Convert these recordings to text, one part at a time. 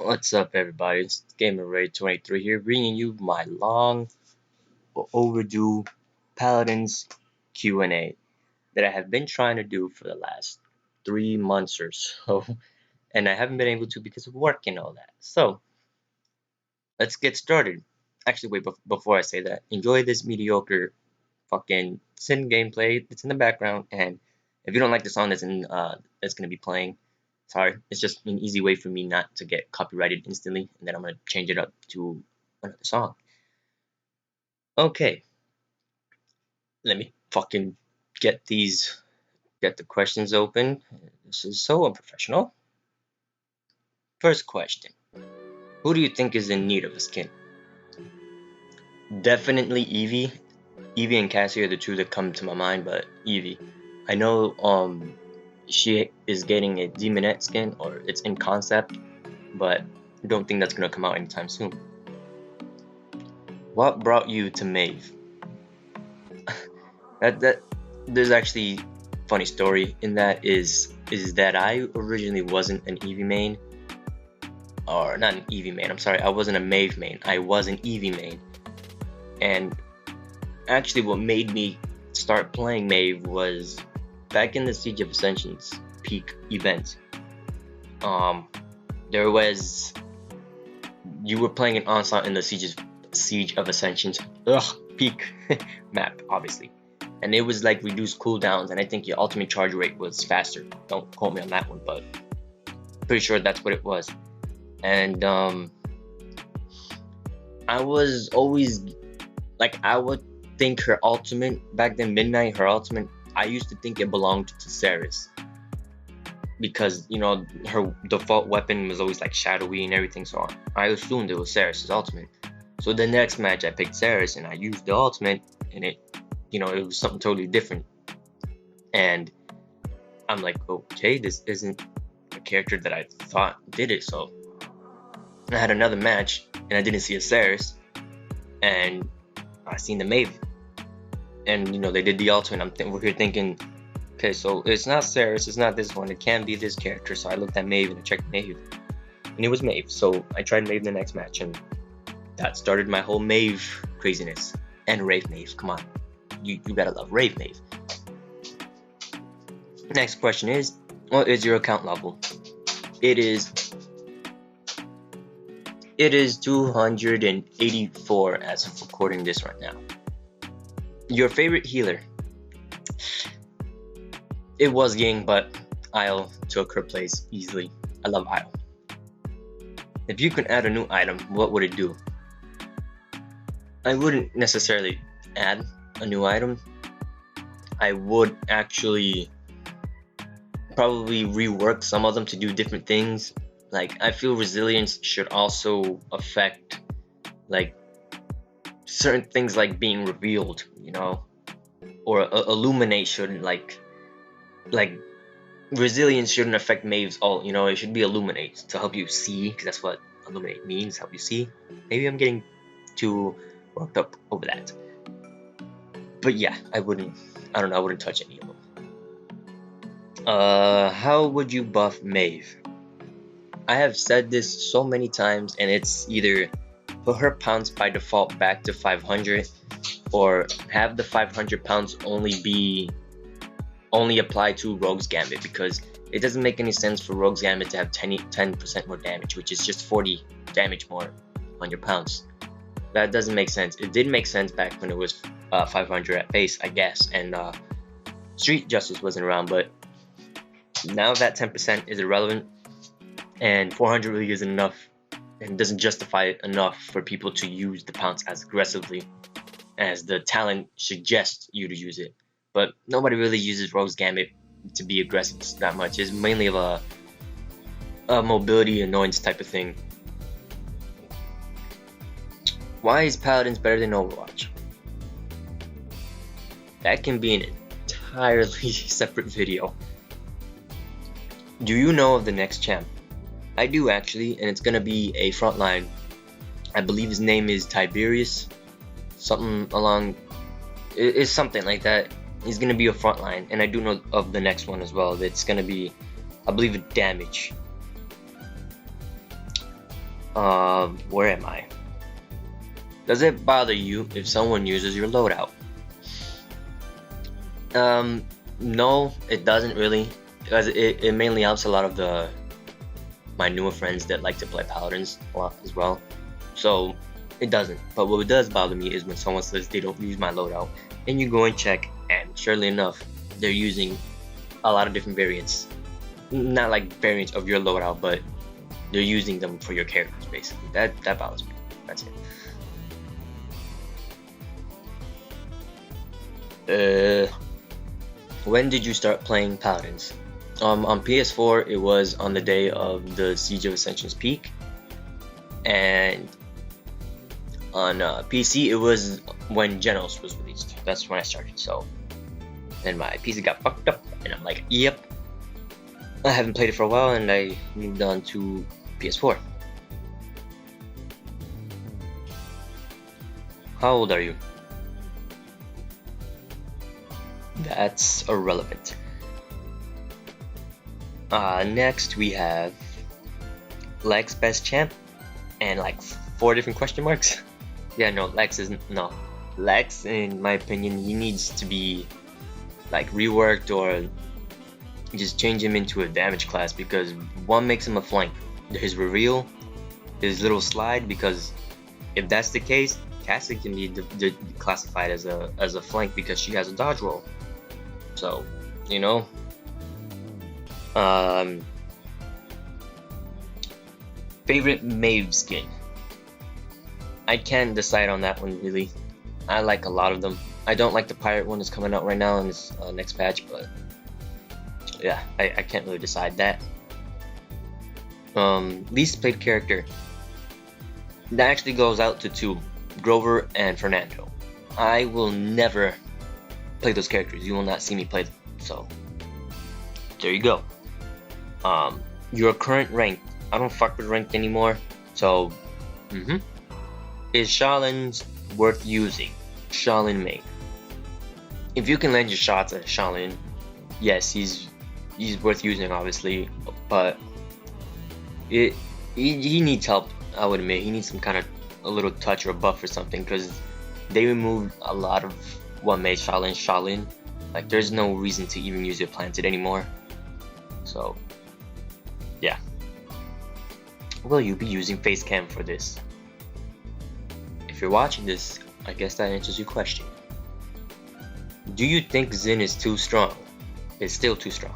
What's up, everybody? It's GamerRay23 here, bringing you my long overdue Paladins Q and A that I have been trying to do for the last 3 months or so, and I haven't been able to because of work and all that. So, let's get started. Actually, wait, before I say that, enjoy this mediocre fucking Sin gameplay that's in the background, and if you don't like the song that's gonna be playing, sorry, it's just an easy way for me not to get copyrighted instantly, and then I'm gonna change it up to another song. Okay, let me fucking get the questions open. This is so unprofessional. First question: who do you think is in need of a skin? Definitely Evie. Evie and Cassie are the two that come to my mind, but Evie. I know she is getting a Demonette skin, or it's in concept, but I don't think that's gonna come out anytime soon. What brought you to Maeve? that there's actually a funny story in that is that I originally wasn't an Eevee main, or not an Eevee main. I'm sorry, I wasn't a Maeve main. I was an Eevee main, and actually, what made me start playing Maeve was back in the Siege of Ascension's peak event. There was you were playing an onslaught in the Siege of Ascension's peak map, obviously, and it was like reduced cooldowns, and I think your ultimate charge rate was faster. Don't quote me on that one, but pretty sure that's what it was. And I was always like, I would think her ultimate back then, Midnight, her ultimate, I used to think it belonged to Ceres, because you know her default weapon was always like shadowy and everything, so I assumed it was Ceres' ultimate. So the next match I picked Ceres and I used the ultimate, and it was something totally different, and I'm like, okay, this isn't a character that I thought did it. So I had another match and I didn't see a Ceres, and I seen the Maeve, and they did the ultimate. We're here thinking, okay, so it's not Ceres, it's not this one, it can't be this character. So I looked at Maeve and I checked Maeve, and it was Maeve. So I tried Maeve the next match, and that started my whole Maeve craziness. And Rave Maeve, come on, you gotta love Rave Maeve. Next question is, what is your account level? It is 284 as of recording this right now. Your favorite healer? It was Ying, but Isle took her place easily. I love Isle. If you could add a new item, what would it do? I wouldn't necessarily add a new item. I would actually probably rework some of them to do different things. Like, I feel resilience should also affect like certain things, like being revealed, or illuminate shouldn't like resilience shouldn't affect Maeve's ult. It should be illuminate to help you see, because that's what illuminate means, help you see. Maybe I'm getting too worked up over that, but yeah, I wouldn't touch any of them. How would you buff Maeve? I have said this so many times, and it's either put her pounds by default back to 500, or have the 500 pounds only apply to Rogue's Gambit, because it doesn't make any sense for Rogue's Gambit to have 10% more damage, which is just 40 damage more on your pounds. That doesn't make sense. It did make sense back when it was 500 at base, I guess, and Street Justice wasn't around, but now that 10% is irrelevant, and 400 really isn't enough, and doesn't justify it enough for people to use the pounce as aggressively as the talent suggests you to use it. But nobody really uses Rogue's Gambit to be aggressive that much. It's mainly of a mobility annoyance type of thing. Why is Paladins better than Overwatch? That can be an entirely separate video. Do you know of the next champ? I do, actually, and it's gonna be a frontline. I believe his name is Tiberius, something like that. He's gonna be a frontline, and I do know of the next one as well. It's gonna be, I believe, a damage. Where am I? Does it bother you if someone uses your loadout? No, it doesn't really, because it mainly helps a lot of my newer friends that like to play Paladins a lot as well. So it doesn't. But what does bother me is when someone says they don't use my loadout, and you go and check, and surely enough, they're using a lot of different variants. Not like variants of your loadout, but they're using them for your characters, basically. That bothers me. That's it. When did you start playing Paladins? On PS4, it was on the day of the Siege of Ascension's peak, and on PC, it was when Genos was released. That's when I started. So then my PC got fucked up, and I'm like, yep. I haven't played it for a while, and I moved on to PS4. How old are you? That's irrelevant. Next we have Lex best champ, and like 4 different question marks. Yeah, no, Lex isn't. No, Lex, in my opinion, he needs to be like reworked, or just change him into a damage class, because one makes him a flank. His reveal, his little slide, because if that's the case, Cassie can be classified as a flank because she has a dodge roll. So, you know. Favorite Maeve skin? I can't decide on that one really. I like a lot of them. I don't like the pirate one that's coming out right now in this next patch, but yeah, I can't really decide that. Least played character. That actually goes out to 2, Grover and Fernando. I will never play those characters. You will not see me play them. So there you go. Your current rank. I don't fuck with ranked anymore. So, is Shaolin's worth using? Shaolin main. If you can land your shots at Shaolin, yes, he's worth using, obviously. But he needs help. I would admit he needs some kind of a little touch or a buff or something, because they removed a lot of what made Shaolin. Like, there's no reason to even use it planted anymore. So, yeah. Will you be using face cam for this? If you're watching this, I guess that answers your question. Do you think Xin is too strong? It's still too strong.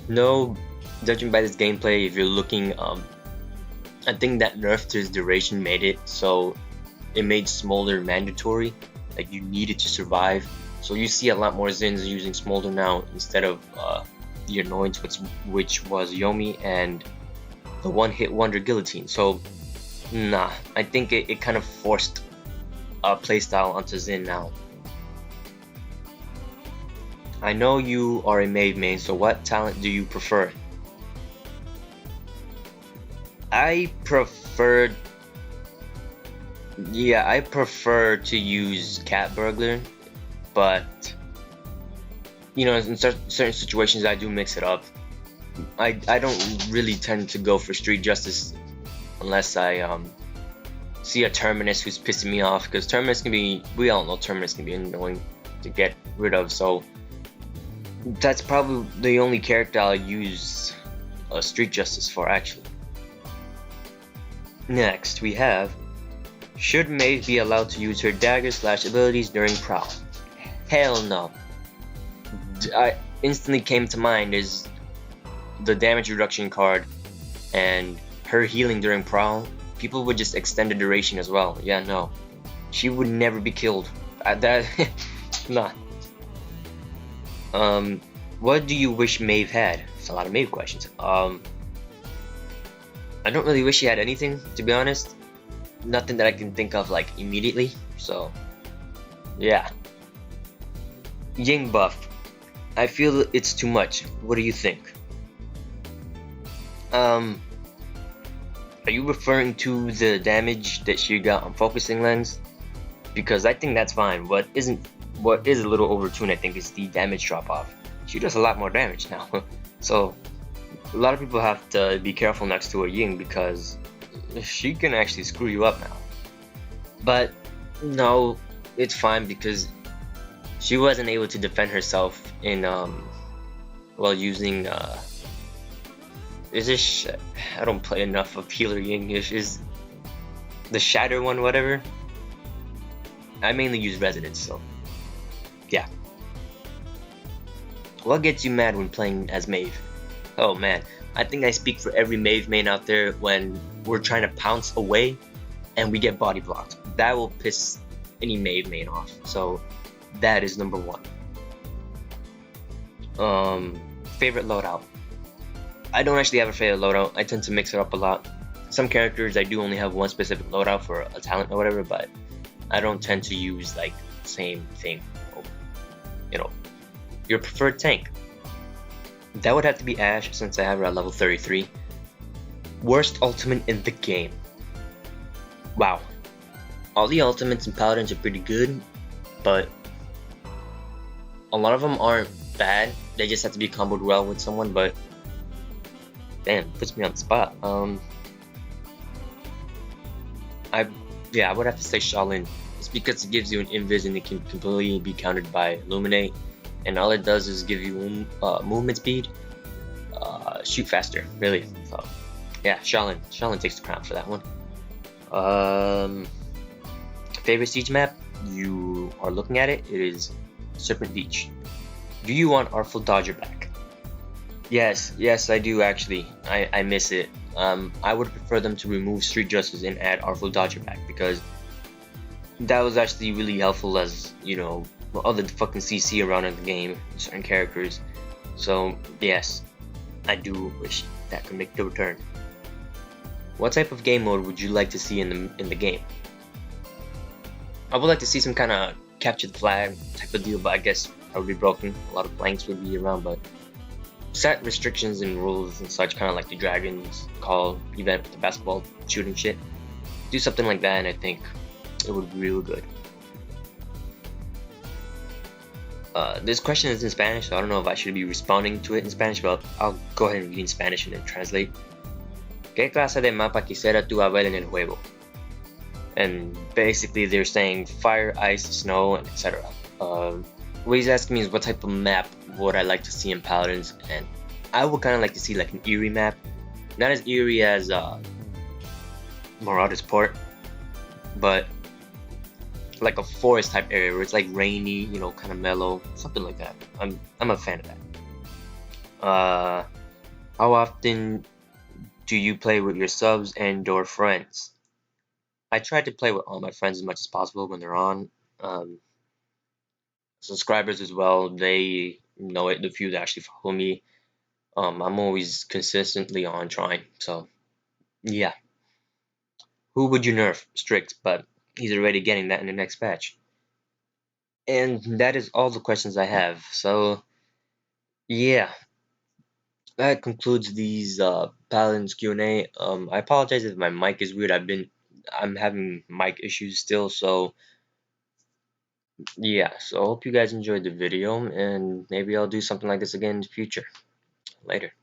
No, judging by this gameplay, if you're looking, I think that nerf to his duration made it so it made Smolder mandatory. Like, you needed to survive. So you see a lot more Zins using Smolder now instead of the annoyance which was Yomi and the one-hit wonder Guillotine. So, nah, I think it kind of forced a playstyle onto Xin now. I know you are a Maeve main, so what talent do you prefer? I prefer to use Cat Burglar, but you know, in certain situations I do mix it up. I don't really tend to go for Street Justice unless I see a Terminus who's pissing me off, because Terminus can be, we all know Terminus can be annoying to get rid of, so that's probably the only character I'll use Street Justice for, actually. Next we have, should Maeve be allowed to use her dagger/abilities during Prowl? Hell no. I instantly came to mind is the damage reduction card and her healing during Prowl. People would just extend the duration as well. Yeah, no. She would never be killed. Nah. What do you wish Maeve had? It's a lot of Maeve questions. I don't really wish she had anything, to be honest. Nothing that I can think of like immediately. So, yeah. Ying buff. I feel it's too much. What do you think? Are you referring to the damage that she got on focusing lens? Because I think that's fine. What is a little overtuned, I think, is the damage drop off. She does a lot more damage now. So a lot of people have to be careful next to a Ying because she can actually screw you up now. But no, it's fine because she wasn't able to defend herself in while using is this I don't play enough of Healer Ying. Is the Shatter one whatever? I mainly use Resonance, so yeah. What gets you mad when playing as Mave? Oh man, I think I speak for every Mave main out there when we're trying to pounce away and we get body blocked. That will piss any Mave main off. So that is number one. Favorite loadout. I don't actually have a favorite loadout. I tend to mix it up a lot. Some characters I do only have one specific loadout for a talent or whatever, but I don't tend to use like the same thing. You know, your preferred tank. That would have to be Ashe since I have her at level 33. Worst ultimate in the game. Wow. All the ultimates in Paladins are pretty good, but a lot of them aren't bad. They just have to be comboed well with someone, but damn, puts me on the spot. I would have to say Shaolin. It's because it gives you an invis and it can completely be countered by Illuminate, and all it does is give you movement speed, shoot faster, really. So yeah, Shaolin takes the crown for that one. Favorite siege map? You are looking at it. It is Serpent Beach. Do you want Artful Dodger back? Yes, I do actually. I miss it. I would prefer them to remove Street Justice and add Artful Dodger back because that was actually really helpful as, you know, all the fucking CC around in the game, certain characters. So yes, I do wish that could make the return. What type of game mode would you like to see in the game? I would like to see some kind of capture the flag type of deal, but I guess that would be broken. A lot of blanks would be around, but set restrictions and rules and such, kind of like the Dragons Call event with the basketball shooting shit. Do something like that, and I think it would be really good. This question is in Spanish, so I don't know if I should be responding to it in Spanish, but I'll go ahead and read in Spanish and then translate. ¿Qué clase de mapa quisiera tú ver en el juego? And basically they're saying fire, ice, snow, and etc. What he's asking me is what type of map would I like to see in Paladins, and I would kind of like to see like an eerie map. Not as eerie as Marauder's Port, but like a forest type area where it's like rainy, you know, kind of mellow, something like that. I'm a fan of that. How often do you play with your subs and or friends? I try to play with all my friends as much as possible when they're on. Subscribers as well, they know it. The few that actually follow me, I'm always consistently on trying. So yeah. Who would you nerf? Strict, but he's already getting that in the next patch. And that is all the questions I have. So yeah, that concludes these Paladins Q and A. I apologize if my mic is weird. I'm having mic issues still, so yeah. So I hope you guys enjoyed the video, and maybe I'll do something like this again in the future. Later.